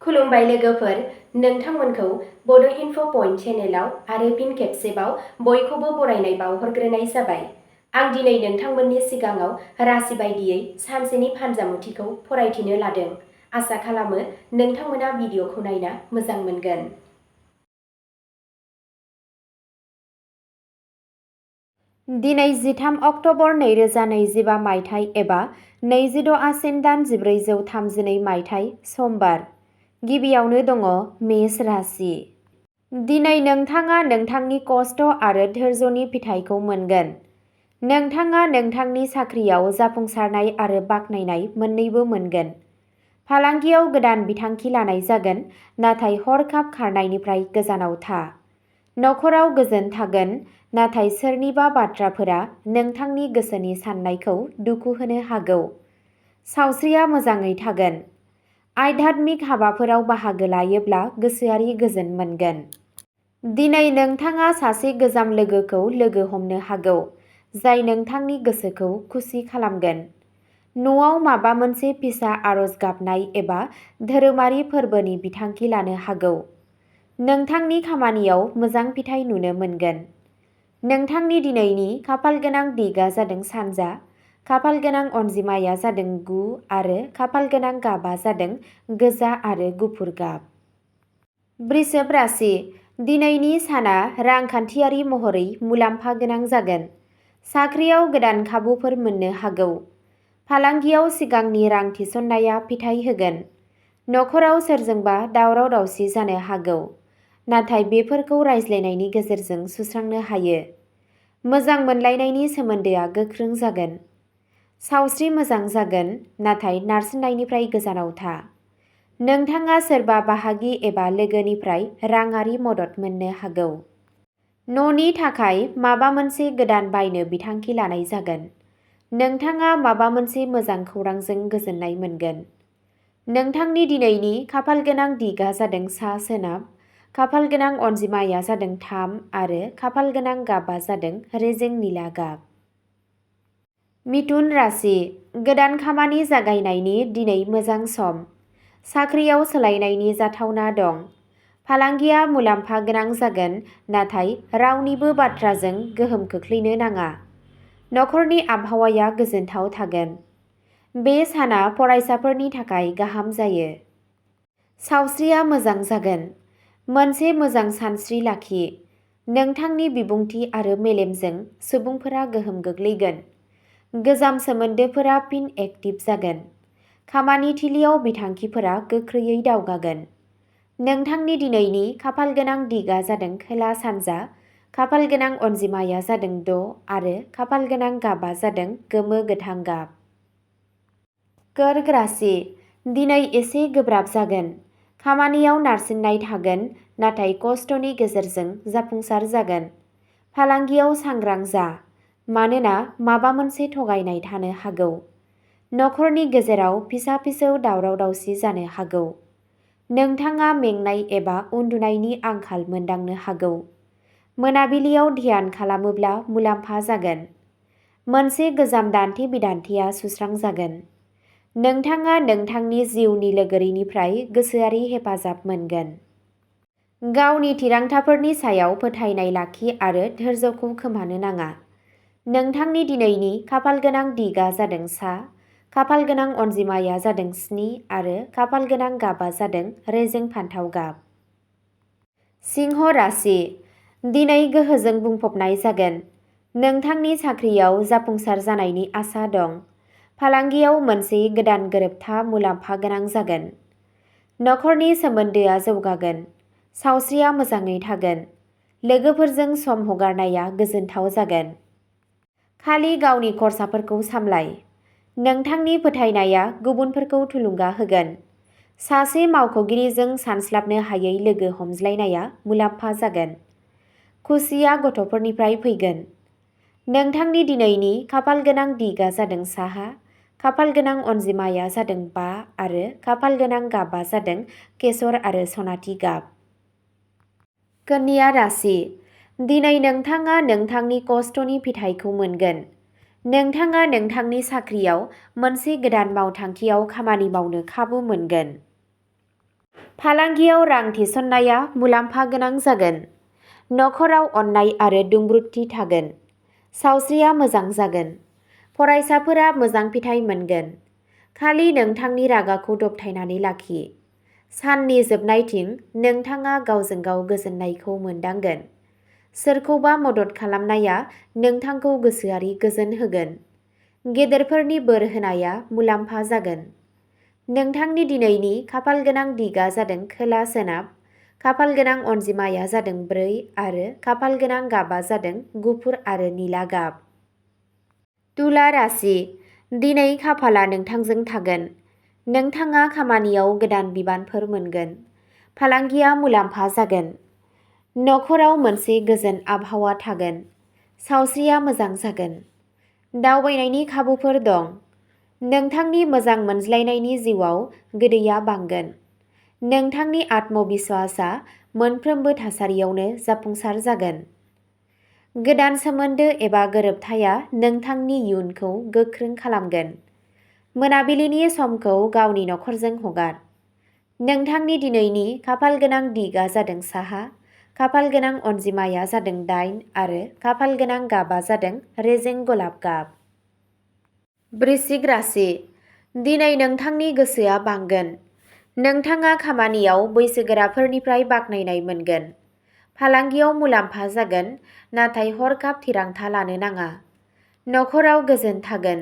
खुलुमबाय लोगोफोर, नोंथांमोनखौ बड' इनफ' पइन्ट चेनेलाव आरो फिन खेबसेबाव बयखौबो बरायनाय बावहरग्रोनाय जाबाय। आं दिनै नोंथांमोननि सिगाङाव राशि बायदियै सानसेनि फानजामुथिखौ फरायथिनो लादों। आसा खालामो नोंथांमोना भिडिअखौ नायना मोजां मोनगोन। दिनै 13 अक्ट'बर 2025 मायथाइ एबा 26 आसिन दान 1432 मायथाइ समबार। गिबियावनो दङ मेष राशि। दिनै नोंथाङा नोंथांनि खस्थ' आरो धैर्यनि फिथाइखौ मोनगोन। नोंथाङा नोंथांनि साख्रियाव जाफुंसारनाय आरो बाख्नायनाय मोन्नैबो मोनगोन। फालांगियाव गोदान बिथांखि लानाय जागोन, नाथाय हरखाब खारनायनिफ्राय गोजानाव था। नखराव गोजोन थागोन, नाथाय सोरनिबा बाथ्राफोरा नोंथांनि गोसोनि साननायखौ दुखु होनो हागौ। सावस्रिया मोजाङै थागोन। आध्यात्मिक हाबाफोराव बाहागो लायोब्ला गोसोआरि गोजोन मोनगोन। दिनै नोंथाङा सासे गोजाम लोगोखौ लोगो हमनो हागौ, जाय नोंथांनि गोसोखौ खुसि खालामगोन। न'आव माबा मोनसे फिसा आरज गाबनाय एबा धोरोमारि फोरबोनि बिथांखि लानो हागौ। नोंथांनि खामानियाव मोजां फिथाइ नुनो मोनगोन। नोंथांनि दिनैनि खाफालगोनां दिगआ जादों सानजा, खाफालगोनां अनजिमाया जादों 9 आरो खाफालगोनां गाबआ जादों गोजा आरो गुफुर गाब। वृषभ राशि। दिनैनि साना रांखान्थियारि महरै मुलाम्फा गोनां जागोन। साख्रियाव गोदान खाबुफोर मोननो हागौ। फालांगियाव सिगांनि रां थिसननाया फिथाइ होगोन। नखराव सोरजोंबा दावराव-दावसि जानो हागौ, नाथाय बेफोरखौ रायज्लायनायनि गेजेरजों सुस्रांनो हायो। मोजां मोनलायनायनि सोमोन्दोआ गोख्रों जागोन। सावस्रि मोजां जागोन, नाथाय नारसिननायनिफ्राय गोजानाव था। नोंथाङा सोरबा बाहागि एबा लोगोनिफ्राय राङारि मदद मोननो हागौ। न'नि थाखाय माबा मोनसे गोदान बायनो बिथांखि लानाय जागोन। नोंथाङा माबा मोनसे मोजां खौरांजों गोजोननाय मोनगोन। नोंथांनि दिनैनि खाफालगोनां दिगआ जादों सा-सोनाब, खाफालगोनां अनजिमाया जादों 3 आरो खाफालगोनां गाबआ जादों रेजें निला गाब। मिथुन राशि। गोदान खामानि जागायनायनि दिनै मोजां सम। साख्रियाव सोलायनायनि जाथावना दं। फालांगिया मुलाम्फा गोनां जागोन, नाथाय रावनिबो बाथ्राजों गोहोम खोख्लैनो नाङा। नखरनि आबहावाया गोजोनथाव थागोन। बे साना फरायसाफोरनि थाखाय गाहाम जायो। सावस्रिया मोजां जागोन। मोनसे मोजां सानस्रि लाखि। नोंथांनि बिबुंथि आरो मेलेमजों सुबुंफोरा गोहोम गोग्लैगोन। गोजाम सोमोन्दोफोरा फिन एक्टिभ जागोन। खामानि थिलियाव बिथांखिफोरा गोख्रैयै दावगागोन। नोंथांनि दिनैनि खाफालगोनां दिगआ जादों खोला-सानजा, खाफालगोनां अनजिमाया जादों 6 आरो खाफालगोनां गाबआ जादों गोमो-गोथां गाब। कर्क राशि। दिनै एसे गोब्राब जागोन। खामानियाव नारसिननाय थागोन, नाथाय खस्थ'नि गेजेरजों जाफुंसार जागोन। फालांगियाव सांग्रां जा, मानोना माबा मोनसे थगायनाय थानो हागौ। नखरनि गेजेराव फिसा-फिसौ दावराव-दावसि जानो हागौ। नोंथाङा मेंनाय एबा उन्दुनायनि आंखाल मोनदांनो हागौ। मोनाबिलियाव ध्यान खालामोब्ला मुलाम्फा जागोन। मोनसे गोजाम दान्थे-बिदान्थेया सुस्रांजागोन। नोंथाङा नोंथांनि जिउनि लोगोरिनिफ्राय गोसोआरि हेफाजाब मोनगोन। गावनि थिरांथाफोरनि सायाव फोथायनाय लाखि आरो धैर्यखौ खोमानो नाङा। नोंथांनि दिनैनि खाफालगोनां दिगआ जादों सा, खाफालगोनां अनजिमाया जादों 7 आरो खाफालगोनां गाबआ जादों रेजें फान्थाव गाब। सिंह राशि। दिनै गोहोजों बुंफबनाय जागोन। नोंथांनि साख्रियाव जाफुंसार जानायनि आसा दं। फालांगियाव मोनसे गोदान गोरोबथा मुलाम्फा गोनां जागोन। नखरनि सोमोन्दोआ जौगागोन। सावस्रिया मोजाङै थागोन। लोगोफोरजों सम हगारनाया गोजोनथाव जागोन। खालि गावनि खरसाफोरखौ सामलाय। नोंथांनि फोथायनाया गुबुनफोरखौ थुलुंगा होगोन। सासे मावख'गिरिजों सानस्लाबनो हायै लोगो हमज्लायनाया मुलाम्फा जागोन। खुसिया गथ'फोरनिफ्राय फैगोन। नोंथांनि दिनैनि खाफालगोनां दिगआ जादों साहा, खाफालगोनां अनजिमाया जादों 5 आरो खाफालगोनां गाबआ जादों केसर आरो सनाथि गाब। कन्या राशि। दिनै नोंथाङा नोंथांनि खस्थ'नि फिथाइखौ मोनगोन। नोंथाङा नोंथांनि साख्रियाव मोनसे गोदान मावथांखियाव खामानि मावनो खाबु मोनगोन। फालांगियाव रां थिसननाया मुलाम्फा गोनां जागोन। नखराव अननाय आरो दुंब्रुदथि थागोन। सावस्रिया मोजां जागोन। फरायसाफोरा मोजां फिथाइ मोनगोन। खालि नोंथांनि रागाखौ दबथायनानै लाखि। साननि जोबनायथिं नोंथाङा गावजों गाव गोजोननायखौ मोनदांगोन। सोरखौबा मदद खालामनाया नोंथांखौ गोसोआरि गोजोन होगोन। गेदेरफोरनि बोर होनाया मुलाम्फा जागोन। नोंथांनि दिनैनि खाफालगोनां दिगा जादों खोला सोनाब। खाफालगोनां अनजिमाया जादों 4 आरो खाफालगोनां गाबा जादों गुफुर आरो निला गाब। तुला राशि। दिनै खाफाला नोंथांजों थागोन। नोंथाङा खामानियाव गोदान बिबानफोर मोनगोन। फालांगिया मुलाम्फा जागोन। नखराव मोनसे गोजोन आबहावा थागोन। सावस्रिया मोजां जागोन। दावबायनायनि खाबुफोर दं। नोंथांनि मोजां मोनज्लायनायनि जिउआव गोदैया बांगोन। नोंथांनि आत्मबिश्वासआ मोनफ्रोमबो थासारियावनो जाफुंसार जागोन। गोदान सोमोन्दो एबा गोरोबथाया नोंथांनि इयुनखौ गोख्रों खालामगोन। मोनाबिलिनि समखौ गावनि नखरजों हगार। नोंथांनि दिनैनि खाफालगोनां दिगा जादों साहा। खाफालगोनां अनजिमाया जादों 8 आरो खाफालगोनां गाबा जादों रेजें गलाब गाब। वृश्चिक राशि। दिनै नोंथांनि गोसोआ बांगोन। नोंथाङा खामानियाव बैसोगोराफोरनिफ्राय बाख्नायनाय मोनगोन। फालांगियाव मुलाम्फा जागोन, नाथाय हरखाब थिरांथा लानो नाङा। नखराव गोजोन थागोन।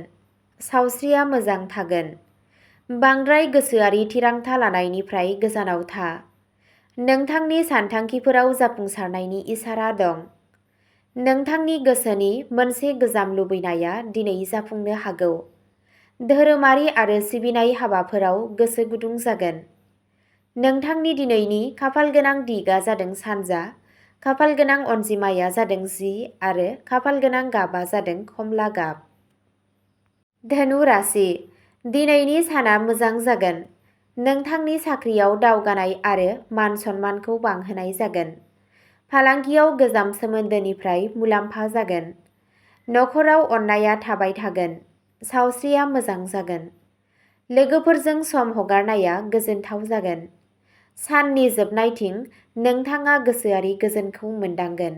सावस्रिया मोजां थागोन। बांद्राय गोसोआरि थिरांथा लानायनिफ्राय गोजानाव था। नोंथांनि सानथांखिफोराव जाफुंसारनायनि इसारा दं। नोंथांनि गोसोनि मोनसे गोजाम लुबैनाया दिनै जाफुंनो हागौ। धोरोमारि आरो सिबिनाय हाबाफोराव गोसो गुदुं जागोन। नोंथांनि दिनैनि खाफालगोनां दिगा जादों सानजा। खाफालगोनां अनजिमाया जादों 10 आरो खाफालगोनां गाबा जादों खमला गाब। धनु राशि। दिनैनि साना मोजां जागोन। नोंथांनि साख्रियाव दावगानाय आरो मान सन्मानखौ बांहोनाय जागोन। फालांगियाव गोजाम सोमोन्दोनिफ्राय मुलाम्फा जागोन। नखराव अननाया थाबाय थागोन। सावस्रिया मोजां जागोन। लोगोफोरजों सम हगारनाया गोजोनथाव जागोन। साननि जोबनायथिं नोंथाङा गोसोआरि गोजोनखौ मोनदांगोन।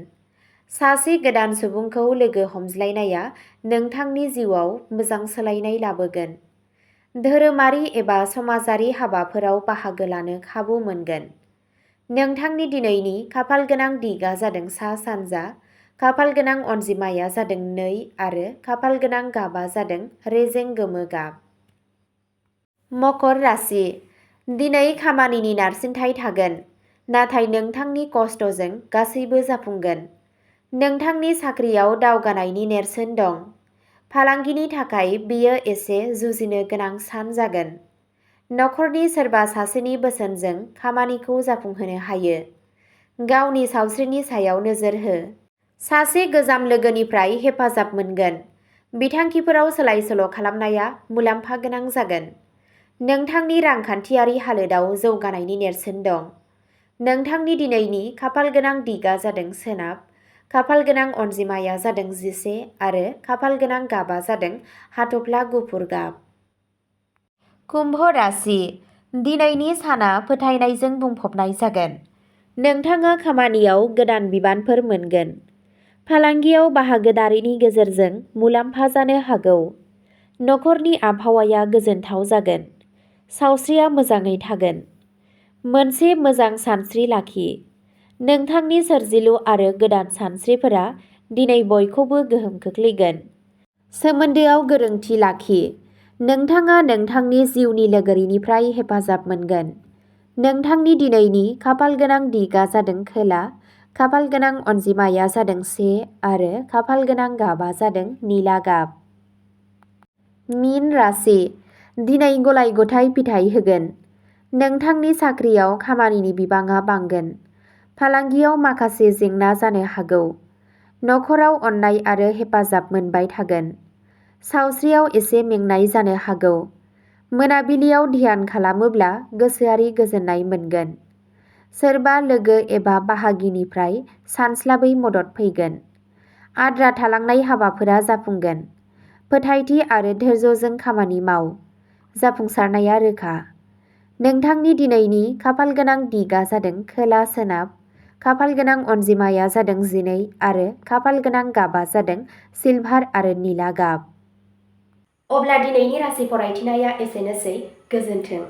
सासे गोदान सुबुंखौ लोगो हमज्लायनाया नोंथांनि जिउआव मोजां सोलायनाय लाबोगोन। धोरोमारि एबा समाजारि हाबाफोराव बाहागो लानो खाबु मोनगोन। नोंथांनि दिनैनि खाफालगोनां दिगा जादों सा-सानजा। खाफालगोनां अनजिमाया जादों 2 आरो खाफालगोनां गाबा जादों रेजें गोमो गाब। मकर राशि। दिनै खामानिनि नारसिनथाय थागोन, नाथाय नोंथांनि खस्थ'जों गासैबो जाफुंगोन। नोंथांनि साख्रियाव दावगानायनि नेरसोन दं। फालांगिनि थाखाय बेयो एसे जुजिनो गोनां सान जागोन। नखरनि सोरबा सासेनि बोसोनजों खामानिखौ जाफुंहोनो हायो। गावनि सावस्रिनि सायाव नोजोर हो। सासे गोजाम लोगोनिफ्राय हेफाजाब मोनगोन। बिथांखिफोराव सोलाय-सोल' खालामनाया मुलाम्फा गोनां जागोन। नोंथांनि रांखान्थियारि हालोदाव जौगानायनि नेरसोन दं। नोंथांनि दिनैनि खाफालगोनां दिगा जादों सोनाब। खाफालगोनां अनजिमाया जादों 11 आरो खाफालगोनां गाबा जादों हाथफ्ला गुफुर गाब। कुम्भ राशि। दिनैनि साना फोथायनायजों बुंफबनाय जागोन। नोंथाङा खामानियाव गोदान बिबानफोर मोनगोन। फालांगियाव बाहागोदारिनि गेजेरजों मुलाम्फा जानो हागौ। नखरनि आबहावाया गोजोनथाव जागोन। सावस्रिया मोजाङै थागोन। मोनसे मोजां सानस्रि लाखि। नोंथांनि सोरजिलु आरो गोदान सानस्रिफोरा दिनै बयखौबो गोहोम खोख्लैगोन। सोमोन्दोआव गोरोंथि लाखि। नोंथाङा नोंथांनि जिउनि लोगोरिनिफ्राय हेफाजाब मोनगोन। नोंथांनि दिनैनि खाफालगोनां दिगा जादों खोला। खाफालगोनां अनजिमाया जादों 1 आरो खाफालगोनां गाबा जादों निला गाब। मीन राशि। दिनै गलाय-गथाय फिथाइ होगोन। नोंथांनि साख्रियाव खामानिनि बिबाङा बांगोन। फालांगियाव माखासे जेंना जानो हागौ। नखराव अननाय आरो हेफाजाब मोनबाय थागोन। सावस्रियाव एसे मेंनाय जानो हागौ। मोनाबिलियाव ध्यान खालामोब्ला गोसोआरि गोजोननाय मोनगोन। सोरबा लोगो एबा बाहागिनिफ्राय सानस्लाबै मदद फैगोन। आद्रा थालांनाय हाबाफोरा जाफुंगोन। फोथायथि आरो धैर्यजों खामानि माव। जाफुंसारनाया रोखा। नोंथांनि दिनैनि खाफालगोनां दिगा जादों खोला सोनाब। खाफालगोनां अनजिमाया जादों 12 आरो खाफालगोनां गाबा जादों सिलभार आरो निला गाब। अब्ला दिनैनि राशि फरायथिनाया एसेनोसै। गोजोन्थों।